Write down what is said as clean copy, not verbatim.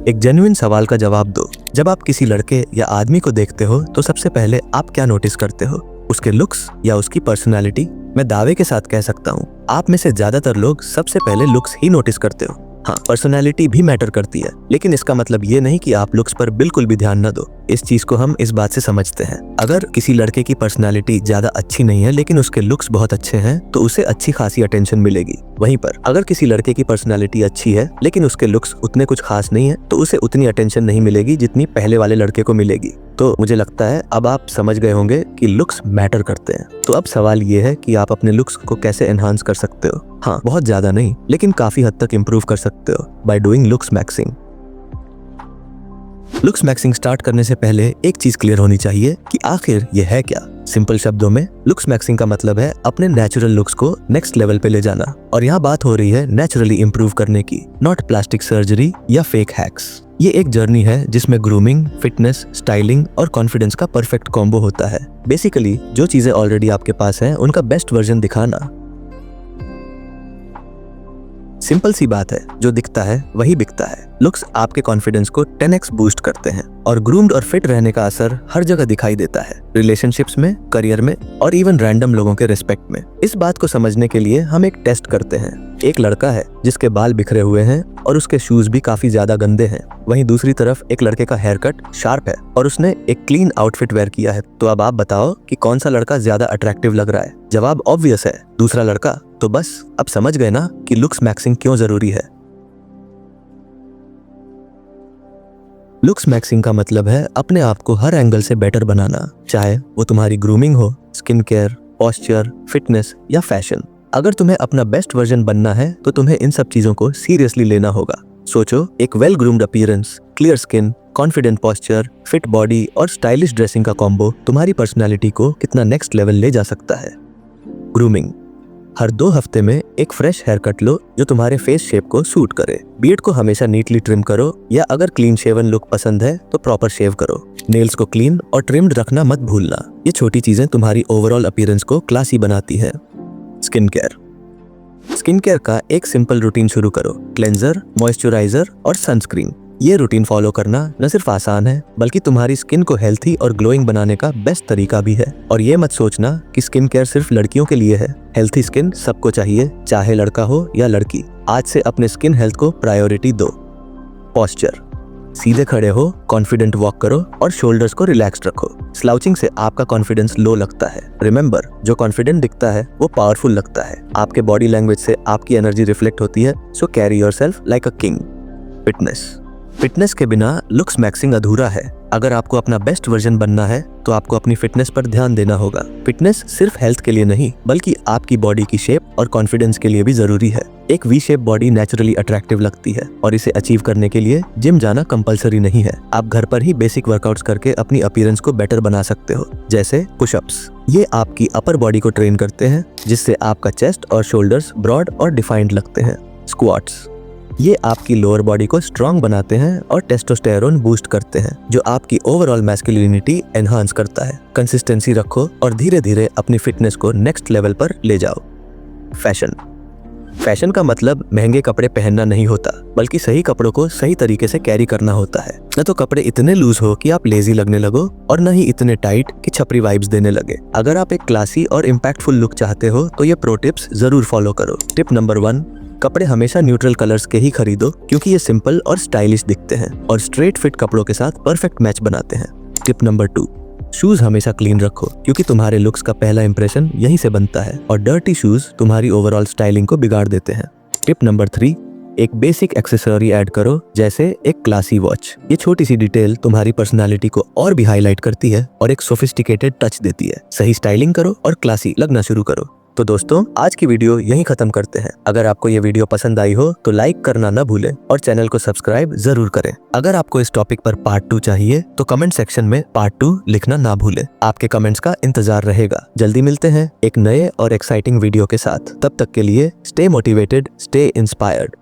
एक जेन्युइन सवाल का जवाब दो। जब आप किसी लड़के या आदमी को देखते हो तो सबसे पहले आप क्या नोटिस करते हो? उसके लुक्स या उसकी पर्सनालिटी? मैं दावे के साथ कह सकता हूँ आप में से ज्यादातर लोग सबसे पहले लुक्स ही नोटिस करते हो। हाँ, पर्सनालिटी भी मैटर करती है, लेकिन इसका मतलब ये नहीं कि आप लुक्स पर बिल्कुल भी ध्यान न दो। इस चीज को हम इस बात से समझते हैं, अगर किसी लड़के की पर्सनालिटी ज्यादा अच्छी नहीं है लेकिन उसके लुक्स बहुत अच्छे हैं तो उसे अच्छी खासी अटेंशन मिलेगी। वहीं पर अगर किसी लड़के की पर्सनालिटी अच्छी है लेकिन उसके लुक्स उतने कुछ खास नहीं है तो उसे उतनी अटेंशन नहीं मिलेगी जितनी पहले वाले लड़के को मिलेगी। तो मुझे लगता है अब आप समझ गए होंगे कि लुक्स मैटर करते हैं। तो अब सवाल ये है कि आप अपने लुक्स को कैसे एनहांस कर सकते हो। हाँ, बहुत ज्यादा नहीं लेकिन काफी हद तक इम्प्रूव कर सकते हो by doing looks maxing. Looks maxing start करने से पहले एक चीज क्लियर होनी चाहिए कि आखिर ये है क्या। सिंपल शब्दों में लुक्स मैक्सिंग का मतलब है अपने नेचुरल लुक्स को नेक्स्ट लेवल पे ले जाना। और यहाँ बात हो रही है नेचुरली इम्प्रूव करने की, नॉट प्लास्टिक सर्जरी या फेक हैक्स। ये एक जर्नी है जिसमें ग्रूमिंग, फिटनेस, स्टाइलिंग और कॉन्फिडेंस का परफेक्ट कॉम्बो होता है। बेसिकली जो चीजें ऑलरेडी आपके पास हैं उनका बेस्ट वर्जन दिखाना। सिंपल सी बात है, जो दिखता है वही बिकता है। लुक्स आपके कॉन्फिडेंस को 10x बूस्ट करते हैं और ग्रूम्ड और फिट रहने का असर हर जगह दिखाई देता है, रिलेशनशिप्स में, करियर में और इवन रैंडम लोगों के रिस्पेक्ट में। इस बात को समझने के लिए हम एक टेस्ट करते हैं। एक लड़का है जिसके बाल बिखरे हुए हैं और उसके शूज भी काफी ज्यादा गंदे हैं। वहीं दूसरी तरफ एक लड़के का हेयर कट शार्प है और उसने एक क्लीन आउटफिट वेयर किया है। तो अब आप बताओ कि कौन सा लड़का ज्यादा अट्रैक्टिव लग रहा है? जवाब ऑब्वियस है, दूसरा लड़का। तो बस अब समझ गए ना कि लुक्स मैक्सिंग क्यों जरूरी है। लुक्स मैक्सिंग का मतलब है अपने आप को हर एंगल से बेटर बनाना, चाहे वो तुम्हारी ग्रूमिंग हो, स्किन केयर, पोस्चर, फिटनेस या फैशन। अगर तुम्हें अपना बेस्ट वर्जन बनना है तो तुम्हें इन सब चीजों को सीरियसली लेना होगा। सोचो, एक well groomed appearance, clear skin, confident posture, fit body और स्टाइलिश ड्रेसिंग का कॉम्बो तुम्हारी पर्सनैलिटी को कितना नेक्स्ट लेवल ले जा सकता है। ग्रूमिंग, हर 2 हफ्ते में एक फ्रेश हेयर कट लो जो तुम्हारे फेस शेप को सूट करे। बियर्ड को हमेशा नीटली ट्रिम करो या अगर क्लीन शेवन लुक पसंद है तो प्रॉपर शेव करो। नेल्स को क्लीन और ट्रिम्ड रखना मत भूलना। ये छोटी चीजें तुम्हारी ओवरऑल अपीयरेंस को क्लासी बनाती है। स्किन केयर, स्किन केयर का एक सिंपल रूटीन शुरू करो। क्लेंजर, मॉइस्चराइजर और सनस्क्रीन। ये रूटीन फॉलो करना न सिर्फ आसान है बल्कि तुम्हारी स्किन को हेल्थी और ग्लोइंग बनाने का बेस्ट तरीका भी है। और ये मत सोचना कि स्किन केयर सिर्फ लड़कियों के लिए है। हेल्थी स्किन सबको चाहिए, चाहे लड़का हो या लड़की। आज से अपने स्किन हेल्थ को प्रायोरिटी दो। पोस्चर, सीधे खड़े हो, कॉन्फिडेंट वॉक करो और शोल्डर्स को रिलैक्स्ड रखो। स्लाउचिंग से आपका कॉन्फिडेंस लो लगता है। रिमेंबर, जो कॉन्फिडेंट दिखता है वो पावरफुल लगता है। आपके बॉडी लैंग्वेज से आपकी एनर्जी रिफ्लेक्ट होती है। So carry yourself like a king. Fitness के बिना लुक्स मैक्सिंग अधूरा है। अगर आपको अपना बेस्ट वर्जन बनना है तो आपको अपनी फिटनेस पर ध्यान देना होगा। फिटनेस सिर्फ हेल्थ के लिए नहीं बल्कि आपकी बॉडी की शेप और कॉन्फिडेंस के लिए भी जरूरी है। एक V shape body naturally attractive लगती है और इसे अचीव करने के लिए जिम जाना कंपलसरी नहीं है। आप घर पर ही बेसिक वर्कआउट्स करके अपनी अपीयरेंस को बेटर बना सकते हो, जैसे पुशअप्स। ये आपकी अपर बॉडी को ट्रेन करते हैं जिससे आपका चेस्ट और शोल्डर्स ब्रॉड और डिफाइंड लगते हैं। स्क्वाट्स, ये आपकी लोअर बॉडी को स्ट्रांग बनाते हैं और टेस्टोस्टेरोन बूस्ट करते हैं जो आपकी ओवरऑल मैस्कुलिनिटी एनहांस करता है। कंसिस्टेंसी रखो और धीरे धीरे अपनी फिटनेस को नेक्स्ट लेवल पर ले जाओ। फैशन का मतलब महंगे कपड़े पहनना नहीं होता बल्कि सही कपड़ों को सही तरीके से कैरी करना होता है। न तो कपड़े इतने लूज हो कि आप लेजी लगने लगो और न ही इतने टाइट कि छपरी वाइब्स देने लगे। अगर आप एक क्लासी और इम्पैक्टफुल लुक चाहते हो तो ये प्रो टिप्स जरूर फॉलो करो। टिप नंबर 1, कपड़े हमेशा न्यूट्रल कलर्स के ही खरीदो क्योंकि ये सिंपल और स्टाइलिश दिखते हैं और स्ट्रेट फिट कपड़ों के साथ परफेक्ट मैच बनाते हैं। टिप नंबर 2, शूज हमेशा क्लीन रखो क्योंकि तुम्हारे लुक्स का पहला इंप्रेशन यहीं से बनता है और डर्टी शूज तुम्हारी ओवरऑल स्टाइलिंग को बिगाड़ देते हैं। टिप नंबर 3, एक बेसिक एक्सेसरी ऐड करो जैसे एक क्लासी वॉच। ये छोटी सी डिटेल तुम्हारी पर्सनालिटी को और भी हाईलाइट करती है और एक सोफिस्टिकेटेड टच देती है। सही स्टाइलिंग करो और क्लासी लगना शुरू करो। तो दोस्तों, आज की वीडियो यहीं खत्म करते हैं। अगर आपको ये वीडियो पसंद आई हो तो लाइक करना न भूलें और चैनल को सब्सक्राइब जरूर करें। अगर आपको इस टॉपिक पर पार्ट 2 चाहिए तो कमेंट सेक्शन में पार्ट 2 लिखना ना भूलें। आपके कमेंट्स का इंतजार रहेगा। जल्दी मिलते हैं एक नए और एक्साइटिंग वीडियो के साथ। तब तक के लिए स्टे मोटिवेटेड, स्टे इंस्पायर्ड।